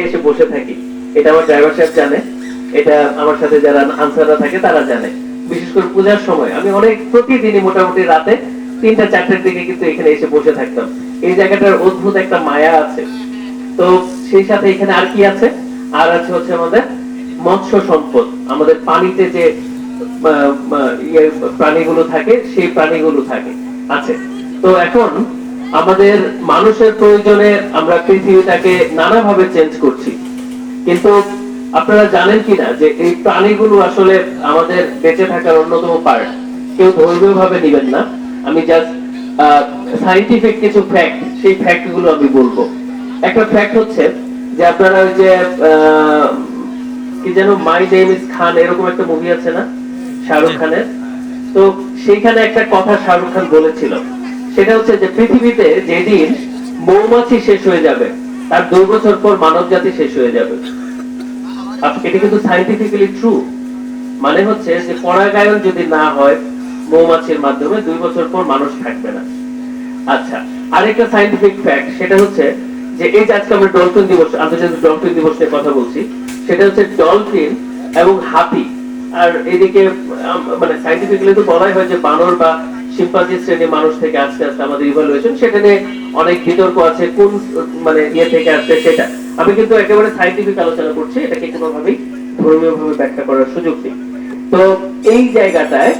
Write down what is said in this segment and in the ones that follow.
পার্কে এসে বসে থাকি। এটা আমার ড্রাইভার সাহেব জানে, এটা আমার সাথে যারা আনসাররা থাকে তারা জানে। বিশেষ করে পূজার সময় আমি অনেক প্রতিদিনই মোটামুটি রাতে 3টা-4টার দিকে কিন্তু এখানে এসে বসে থাকতাম। এই জায়গাটার অদ্ভুত একটা মায়া আছে। তো সেই সাথে এখানে আর কি আছে, আর আছে হচ্ছে আমাদের মৎস্য সম্পদ। আমাদের পানিতে যে প্রাণীগুলো থাকে সেই প্রাণীগুলো থাকে আছে। তো এখন আমাদের মানুষের প্রয়োজনে আমরা পৃথিবীটাকে নানাভাবে চেঞ্জ করছি, কিন্তু আপনারা জানেন কিনা যে এই প্রাণীগুলো আসলে আমাদের বেঁচে থাকার অন্যতম পার্ট। কেউ ধর্মীয় ভাবে নিবেন না, আমি জাস্ট সায়েন্টিফিক কিছু ফ্যাক্ট, সেই ফ্যাক্ট গুলো আমি বলবো। একটা ফ্যাক্ট হচ্ছে যে আপনারা ওই যে কি যেন মাই নেম ইজ খান এরকম একটা মুভি আছে না শাহরুখ খানের, তো সেইখানে একটা কথা শাহরুখ খান বলেছিল, সেটা হচ্ছে যে পৃথিবীতে যেদিন মৌমাছি শেষ হয়ে যাবে তার 2 বছর পর মানব জাতি শেষ হয়ে যাবে। এটা কিন্তু সায়েন্টিফিক্যালি ট্রু। মানে হচ্ছে যে পরাগায়ন যদি না হয় মৌমাছির মাধ্যমে 2 বছর পর মানুষ থাকবে না। আচ্ছা, আরেকটা সায়েন্টিফিক ফ্যাক্ট, সেটা হচ্ছে যে এই যে আজকে আমরা ডলফিন দিবস, আন্তর্জাতিক ডলফিন দিবস নিয়ে কথা বলছি, সেটা হচ্ছে ডলফিন এবং হাতি। আর এদিকে মানে সায়েন্টিফিক্যালি তো বলাই হয় যে বানর বা শিম্পাঞ্জি শ্রেণীর মানুষ থেকে আস্তে আস্তে আমাদের ইভ্যালুয়েশন, সেটা নিয়ে অনেক বিতর্ক আছে কোন মানে ইয়ে থেকে আসছে সেটা। আমি কিন্তু একেবারে সায়েন্টিফিক আলোচনা করছি, এটাকে কোনোভাবেই ধর্মীয় ভাবে ব্যাখ্যা করার সুযোগ নেই। তো এই জায়গাটায়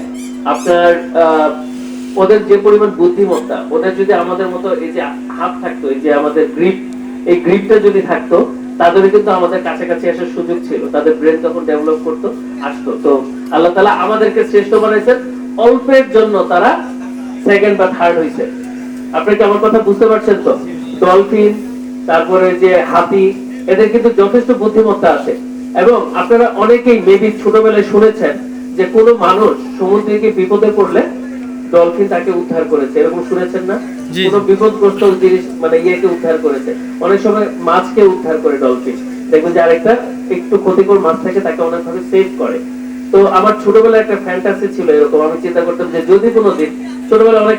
আপনার ওদের যে পরিমাণ বুদ্ধিমত্তা, ওদের যদি আমাদের মতো এই যে হাত থাকতো, এই যে আমাদের গ্রিপ, এই গ্রিপটা যদি থাকতো, তাদের কিন্তু আমাদের কাছাকাছি আসার সুযোগ ছিল। তাদের ব্রেন তখন ডেভেলপ করতো, আসতো। তো আল্লাহ তাআলা আমাদেরকে শ্রেষ্ঠ বানাইছেন, অল্পের জন্য তারা সেকেন্ড বা থার্ড হইছে। আপনি কি আমার কথা বুঝতে পারছেন? তো ডলফিন, তারপরে যে হাতি, এদের কিন্তু যথেষ্ট বুদ্ধিমত্তা আছে। এবং আপনারা অনেকেই মেবি ছোটবেলায় শুনেছেন যে কোন মানুষ সমুদ্রে গিয়ে বিপদে পড়লে ডলফিন তাকে উদ্ধার করেছে, এরকম শুনেছেন না? কোন বিপদগ্রস্ত জিনিস মানে ইয়েকে উদ্ধার করেছে। অনেক সময় মাছকে উদ্ধার করে ডলফিন, দেখবেন যে আরেকটা একটু ক্ষতিকর মাছ থাকে তাকে অনেকভাবে সেভ করে। তো আমার ছোটবেলায় একটা ফ্যান্টাসি ছিল এরকম, আমি চিন্তা করতাম যে যদি কোনোদিন ছোটবেলায় অনেক